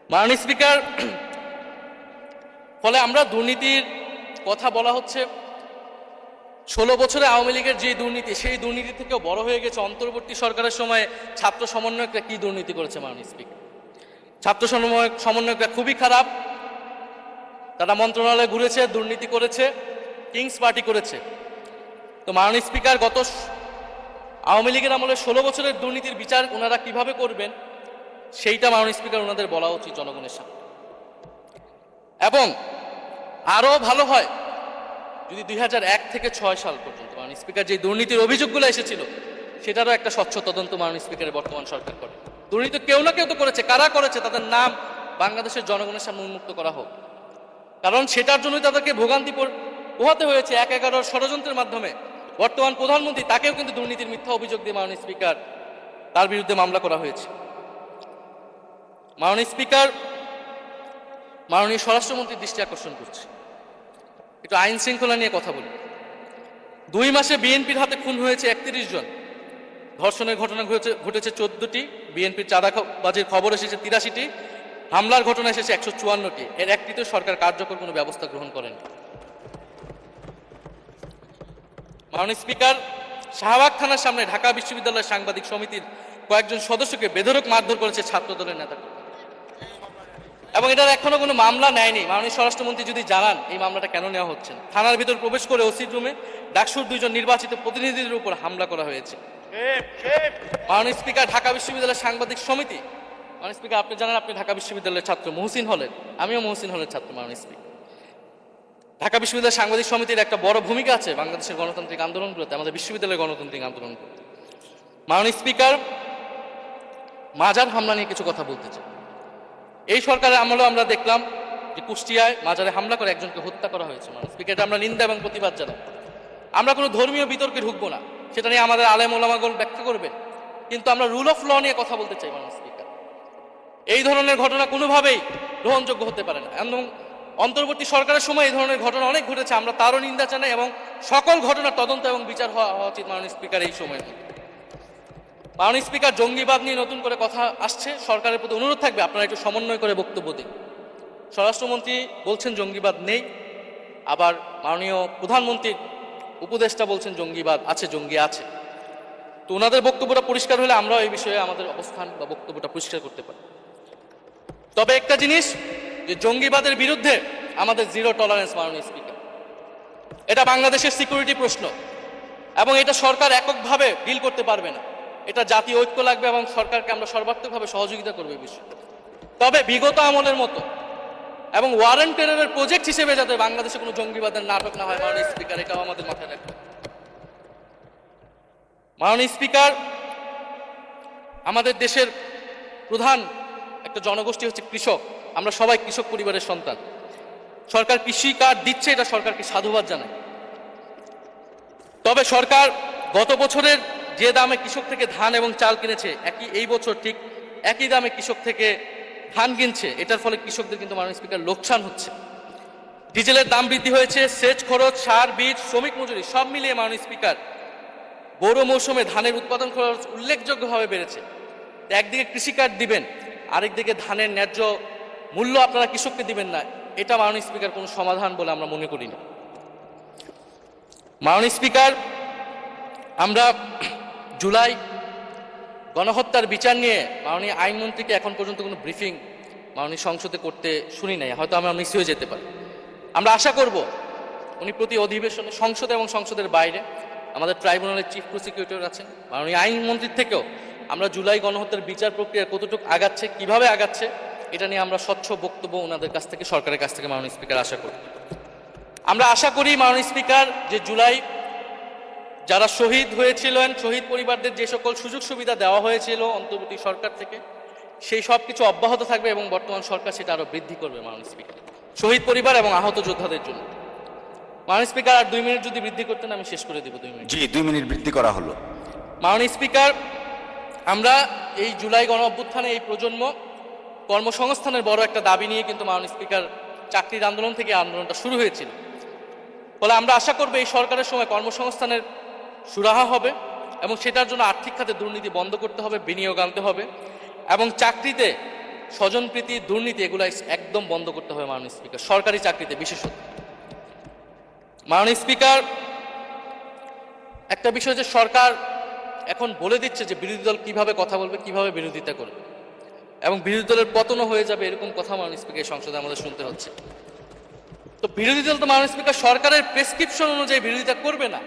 মাননীয় স্পিকার, ফলে আমরা দুর্নীতির কথা বলা হচ্ছে, 16 বছরে আওয়ামী লীগের যে দুর্নীতি, সেই দুর্নীতি থেকেও বড় হয়ে গেছে অন্তর্বর্তী সরকারের সময় ছাত্র সমন্বয়করা কি দুর্নীতি করেছে। মাননীয় স্পিকার, ছাত্র সমন্বয়করা খুবই খারাপ, তারা মন্ত্রণালয়ে ঘুরেছে, দুর্নীতি করেছে, কিংস পার্টি করেছে। তো মাননীয় স্পিকার, গত আওয়ামী লীগের আমলে 16 বছরের দুর্নীতির বিচার ওনারা কিভাবে করবেন সেইটা মাননীয় স্পিকার ওনাদের বলা উচিত জনগণের সামনে। এবং আরো ভালো হয় যদি 2001 থেকে 6 সাল পর্যন্ত মাননীয় স্পিকার যে দুর্নীতির অভিযোগগুলো এসেছিল সেটারও একটা স্বচ্ছ তদন্ত মাননীয় স্পিকারের বর্তমান সরকার করে। দুর্নীতি কেউ না কেউ তো করেছে, কারা করেছে তাদের নাম বাংলাদেশের জনগণের সামনে উন্মুক্ত করা হোক, কারণ সেটার জন্যই তাদেরকে ভোগান্তি পোহাতে হয়েছে 1/11 ষড়যন্ত্রের মাধ্যমে। বর্তমান প্রধানমন্ত্রী, তাকেও কিন্তু দুর্নীতির মিথ্যা অভিযোগ দিয়ে মাননীয় স্পিকার তার বিরুদ্ধে মামলা করা হয়েছে। মাননীয় স্পিকার, মাননীয় স্বরাষ্ট্রমন্ত্রীর দৃষ্টি আকর্ষণ করছে, একটু আইন শৃঙ্খলা নিয়ে কথা বলি। 2 মাসে বিএনপির হাতে খুন হয়েছে 31 জন, ধর্ষণের ঘটনা ঘটেছে 14টি, বিএনপির চাঁদাবাজির খবর এসেছে 83টি, হামলার ঘটনা এসেছে 154টি। এর একটিতেও সরকার কার্যকর কোনো ব্যবস্থা গ্রহণ করেন। মাননীয় স্পিকার, শাহবাগ থানার সামনে ঢাকা বিশ্ববিদ্যালয়ের সাংবাদিক সমিতির কয়েকজন সদস্যকে বেধড়ক মারধর করেছে ছাত্র দলের নেতা, এবং এটার এখনো কোনো মামলা নেয়নি। মাননীয় স্বরাষ্ট্রমন্ত্রী যদি জানান এই মামলাটা কেন নেওয়া হচ্ছে না। থানার ভিতর প্রবেশ করে ওসির রুমে ডাকসুর 2 জন নির্বাচিত প্রতিনিধিদের উপর হামলা করা হয়েছে। মাননীয় স্পিকার, ঢাকা বিশ্ববিদ্যালয়ের সাংবাদিক সমিতি, মাননীয় স্পিকার, আপনি জানেন আপনি ঢাকা বিশ্ববিদ্যালয়ের ছাত্র, মহসিন হলের, আমিও মহসিন হলের ছাত্র। মাননীয় স্পিকার, ঢাকা বিশ্ববিদ্যালয়ের সাংবাদিক সমিতির একটা বড় ভূমিকা আছে বাংলাদেশের গণতান্ত্রিক আন্দোলনগুলোতে, আমাদের বিশ্ববিদ্যালয়ের গণতান্ত্রিক আন্দোলনগুলো। মাননীয় স্পিকার, মাজার হামলা নিয়ে কিছু কথা বলতে চাই। এই সরকারের আমলেও আমরা দেখলাম যে কুষ্টিয়ায় মাজারে হামলা করে একজনকে হত্যা করা হয়েছে। মাননীয় স্পিকার, এটা আমরা নিন্দা এবং প্রতিবাদ জানাই। আমরা কোনো ধর্মীয় বিতর্কে ঢুকবো না, সেটা নিয়ে আমাদের আলেম ওলামাগণ ব্যাখ্যা করবে, কিন্তু আমরা রুল অফ ল নিয়ে কথা বলতে চাই। মাননীয় স্পিকার, এই ধরনের ঘটনা কোনোভাবেই গ্রহণযোগ্য হতে পারে না, এবং অন্তর্বর্তী সরকারের সময় এই ধরনের ঘটনা অনেক ঘটেছে, আমরা তারও নিন্দা জানাই, এবং সকল ঘটনার তদন্ত এবং বিচার হওয়া উচিত। মাননীয় স্পিকার, এই সময় মাননীয় স্পিকার, জঙ্গিবাদ নিয়ে নতুন করে কথা আসছে, সরকারের প্রতি অনুরোধ থাকবে আপনারা একটু সমন্বয় করে বক্তব্য দিন। স্বরাষ্ট্রমন্ত্রী বলছেন জঙ্গিবাদ নেই, আবার মাননীয় প্রধানমন্ত্রীর উপদেষ্টা বলছেন জঙ্গিবাদ আছে, জঙ্গি আছে। তো ওনাদের বক্তব্যটা পরিষ্কার হলে আমরাও এই বিষয়ে আমাদের অবস্থান বা বক্তব্যটা পরিষ্কার করতে পারি। তবে একটা জিনিস, যে জঙ্গিবাদের বিরুদ্ধে আমাদের 0 টলারেন্স। মাননীয় স্পিকার, এটা বাংলাদেশের সিকিউরিটি প্রশ্ন, এবং এটা সরকার এককভাবে ডিল করতে পারবে না, এটা জাতীয় ঐক্য লাগবে, এবং সরকারকে আমরা সর্বাত্মকভাবে সহযোগিতা করবো এই বিষয়ে। তবে বিগত আমলের মতো এবং ওয়ারেন্ট টেররের প্রজেক্ট হিসেবে যাতে বাংলাদেশে কোনো জঙ্গিবাদের নাটক না হয়, মাননীয় স্পিকার, এটাও আমাদের মাথায় রাখবে। মাননীয় স্পিকার, আমাদের দেশের প্রধান একটা জনগোষ্ঠী হচ্ছে কৃষক, আমরা সবাই কৃষক পরিবারের সন্তান। সরকার কৃষি কার্ড দিচ্ছে, এটা সরকারকে সাধুবাদ জানায়। তবে সরকার গত বছরের যে দামে কৃষক থেকে ধান এবং চাল কিনেছে, এই বছর ঠিক একই দামে কৃষক থেকে ধান কিনছে, এটার ফলে কৃষকদের কিন্তু মাননীয় স্পিকার লোকসান হচ্ছে। ডিজেলের দাম বৃদ্ধি হয়েছে, সেচ খরচ, সার, বীজ, শ্রমিক মজুরি সব মিলিয়ে মাননীয় স্পিকার বোরো মৌসুমে ধানের উৎপাদন খরচ উল্লেখযোগ্যভাবে বেড়েছে। একদিকে কৃষিকাজ দিবেন, আরেকদিকে ধানের ন্যায্য মূল্য আপনারা কৃষককে দিবেন না, এটা মাননীয় স্পিকার কোনো সমাধান বলে আমরা মনে করি না। মাননীয় স্পিকার, আমরা জুলাই গণহত্যার বিচার নিয়ে মাননীয় আইনমন্ত্রীকে এখন পর্যন্ত কোনো ব্রিফিং মাননীয় সংসদে করতে শুনি নাই, হয়তো আমরা মিস হয়ে যেতে পারি। আমরা আশা করব উনি প্রতি অধিবেশনে সংসদে এবং সংসদের বাইরে আমাদের ট্রাইব্যুনালের চিফ প্রসিকিউটর আছেন, মাননীয় আইনমন্ত্রীর থেকেও আমরা জুলাই গণহত্যার বিচার প্রক্রিয়া কতটুকু আগাচ্ছে, কিভাবে আগাচ্ছে, এটা নিয়ে আমরা স্বচ্ছ বক্তব্য ওনাদের কাছ থেকে, সরকারের কাছ থেকে মাননীয় স্পিকার আশা করি। আমরা আশা করি মাননীয় স্পিকার যে জুলাই যারা শহীদ হয়েছিলেন, শহীদ পরিবারদের যে সকল সুযোগ সুবিধা দেওয়া হয়েছিল অন্তর্বর্তী সরকার থেকে, সেই সব কিছু অব্যাহত থাকবে এবং বর্তমান সরকার সেটা আরো বৃদ্ধি করবে মাননীয় স্পিকার, শহীদ পরিবার এবং আহত যোদ্ধাদের জন্য। মাননীয় স্পিকার, আর 2 মিনিট যদি বৃদ্ধি করতেন আমি শেষ করে দেব। 2 মিনিট।
জি, 2 মিনিট বৃদ্ধি করা হলো।
মাননীয় স্পিকার, আমরা এই জুলাই গণ অভ্যুত্থানে এই প্রজন্ম কর্মসংস্থানের বড় একটা দাবি নিয়ে কিন্তু মাননীয় স্পিকার চাকরির আন্দোলন থেকে আন্দোলনটা শুরু হয়েছিল। ফলে আমরা আশা করব এই সরকারের সময় কর্মসংস্থানের সুরাহা হবে এবং সেটার জন্য আর্থিক খাতে দুর্নীতি বন্ধ করতে হবে, বিনিয়োগ আনতে হবে এবং চাকরিতে স্বজনপ্রীতি, দুর্নীতি এগুলো একদম বন্ধ করতে হবে মাননীয় স্পিকার, সরকারি চাকরিতে বিশেষত। মাননীয় স্পিকার, একটা বিষয় যে সরকার এখন বলে দিচ্ছে যে বিরোধী দল কিভাবে কথা বলবে, কিভাবে বিরোধিতা করবে এবং বিরোধী দলের পতনও হয়ে যাবে, এরকম কথা মাননীয় স্পিকার এই সংসদে আমাদের শুনতে হচ্ছে। তো বিরোধী দল তো মাননীয় স্পিকার সরকারের প্রেসক্রিপশন অনুযায়ী বিরোধিতা করবে না,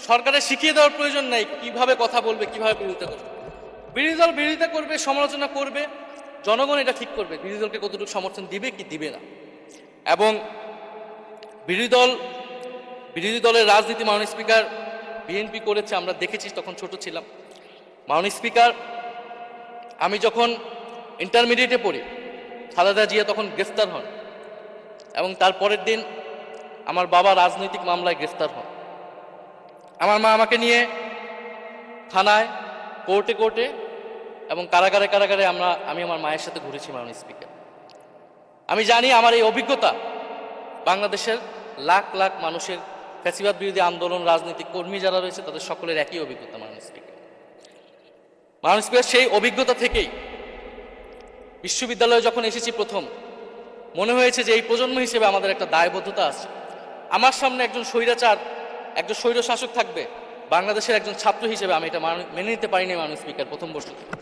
সরকারের শিখিয়ে দেওয়ার প্রয়োজন নাই কিভাবে কথা বলবে, কিভাবে বিরোধিতা করবে। বিরোধী দল বিরোধিতা করবে, সমালোচনা করবে, জনগণ এটা ঠিক করবে বিরোধী দলকে কতটুকু সমর্থন দিবে কি দিবে না। এবং বিরোধী দলের রাজনীতি মাননীয় স্পিকার বিএনপি করেছে, আমরা দেখেছি, তখন ছোট ছিলাম। মাননীয় স্পিকার, আমি যখন ইন্টারমিডিয়েটে পড়ি, খালেদা জিয়া তখন গ্রেফতার হন এবং তার পরের দিন আমার বাবা রাজনৈতিক মামলায় গ্রেফতার হন। আমার মা আমাকে নিয়ে থানায়, কোর্টে এবং কারাগারে আমি আমার মায়ের সাথে ঘুরেছি মাননীয় স্পিকার। আমি জানি আমার এই অভিজ্ঞতা বাংলাদেশের লাখ লাখ মানুষের, ফ্যাসিবাদ বিরোধী আন্দোলন, রাজনৈতিক কর্মী যারা রয়েছে তাদের সকলের একই অভিজ্ঞতা মাননীয় স্পিকার। মাননীয় স্পিকার, সেই অভিজ্ঞতা থেকেই বিশ্ববিদ্যালয়ে যখন এসেছি প্রথম, মনে হয়েছে যে এই প্রজন্ম হিসেবে আমাদের একটা দায়বদ্ধতা আছে। আমার সামনে একজন স্বৈরাচার, একজন স্বৈর শাসক থাকবে, বাংলাদেশের একজন ছাত্র হিসেবে আমি এটা মেনে নিতে পারিনি মাননীয় স্পিকার প্রথম বর্ষ থেকে।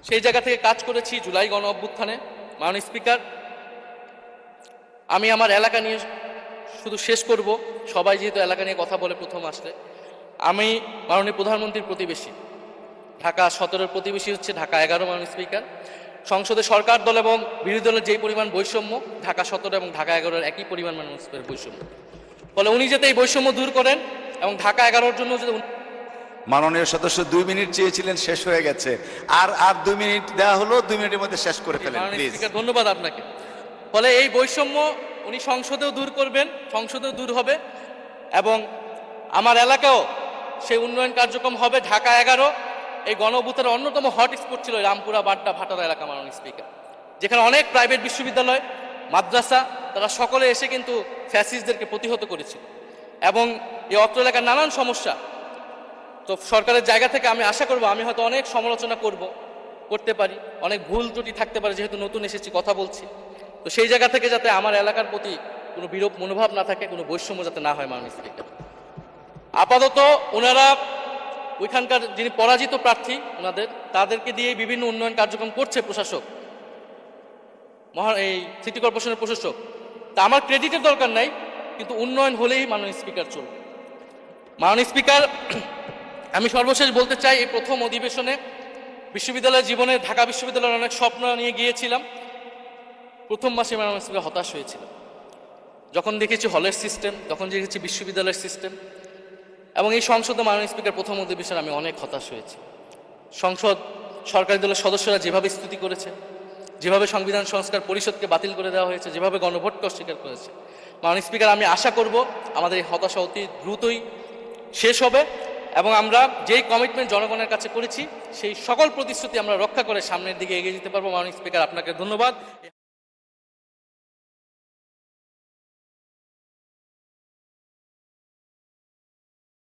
সেই জায়গা থেকে কাজ করেছি জুলাই গণ অভ্যুত্থানে। মাননীয় স্পিকার, আমি আমার এলাকা নিয়ে শুধু শেষ করব, সবাই যেহেতু এলাকা নিয়ে কথা বলে প্রথম আসলে, আমি মাননীয় প্রধানমন্ত্রীর প্রতিবেশী, ঢাকা 17-এর প্রতিবেশী হচ্ছে ঢাকা 11 মাননীয় স্পিকার। সংসদে সরকার দল এবং বিরোধী দলের যেই পরিমাণ বৈষম্য, ঢাকা 17 এবং ঢাকা 11-এর একই পরিমাণ মাননীয় স্পিকার বৈষম্য। ফলে উনি যাতে এই বৈষম্য দূর করেন এবং ঢাকা 11-এর জন্য যদি
মাননীয় সদস্য 2 মিনিট চেয়েছিলেন, শেষ হয়ে গেছে। আর 2 মিনিট দেওয়া হলো, 2 মিনিটের মধ্যে শেষ করে ফেলেন প্লিজ।
ধন্যবাদ আপনাকে। ফলে এই বৈষম্য উনি সংসদেও দূর করবেন, সংসদেও দূর হবে এবং আমার এলাকাও সেই উন্নয়ন কার্যক্রম হবে। ঢাকা 11 এই গণ অভ্যুত্থানের অন্যতম হটস্পট ছিল রামপুরা, বাড্ডা, ভাটারা এলাকা মাননীয় স্পিকার, যেখানে অনেক প্রাইভেট বিশ্ববিদ্যালয়, মাদ্রাসা, তারা সকলে এসে কিন্তু ফ্যাসিস্টদেরকে প্রতিহত করেছিল এবং এই অত্র এলাকার নানান সমস্যা। তো সরকারের জায়গা থেকে আমি আশা করব, আমি হয়তো অনেক সমালোচনা করতে পারি, অনেক ভুল ত্রুটি থাকতে পারে, যেহেতু নতুন এসেছি, কথা বলছি। তো সেই জায়গা থেকে যাতে আমার এলাকার প্রতি কোনো বিরূপ মনোভাব না থাকে, কোনো বৈষম্য যাতে না হয় মাননীয় স্পিকার। আপাতত ওনারা ওইখানকার যিনি পরাজিত প্রার্থী, তাদেরকে দিয়ে বিভিন্ন উন্নয়ন কার্যক্রম করছে প্রশাসক, এই সিটি কর্পোরেশনের প্রশাসক। তা আমার ক্রেডিটের দরকার নাই, কিন্তু উন্নয়ন হলেই মাননীয় স্পিকার চলবে। মাননীয় স্পিকার, আমি সর্বশেষ বলতে চাই, এই প্রথম অধিবেশনে বিশ্ববিদ্যালয় জীবনে ঢাকা বিশ্ববিদ্যালয়ের অনেক স্বপ্ন নিয়ে গিয়েছিলাম। প্রথম মাসে মাননীয় স্পিকার হতাশ হয়েছিল, যখন দেখেছি হলের সিস্টেম, যখন দেখেছি বিশ্ববিদ্যালয়ের সিস্টেম এবং এই সংসদে মাননীয় স্পিকার প্রথম অধিবেশনে আমি অনেক হতাশ হয়েছি। সংসদ, সরকারি দলের সদস্যরা যেভাবে স্তুতি করেছে, যেভাবে সংবিধান সংস্কার পরিষদকে বাতিল করে দেওয়া হয়েছে, যেভাবে গণভোটকে অস্বীকার করেছে, মাননীয় স্পিকার আমি আশা করব আমাদের এই হতাশা অতি দ্রুতই শেষ হবে এবং আমরা যেই কমিটমেন্ট জনগণের কাছে করেছি সেই সকল প্রতিশ্রুতি আমরা রক্ষা করে সামনের দিকে এগিয়ে যেতে পারবো। মাননীয় স্পিকার, আপনাকে ধন্যবাদ।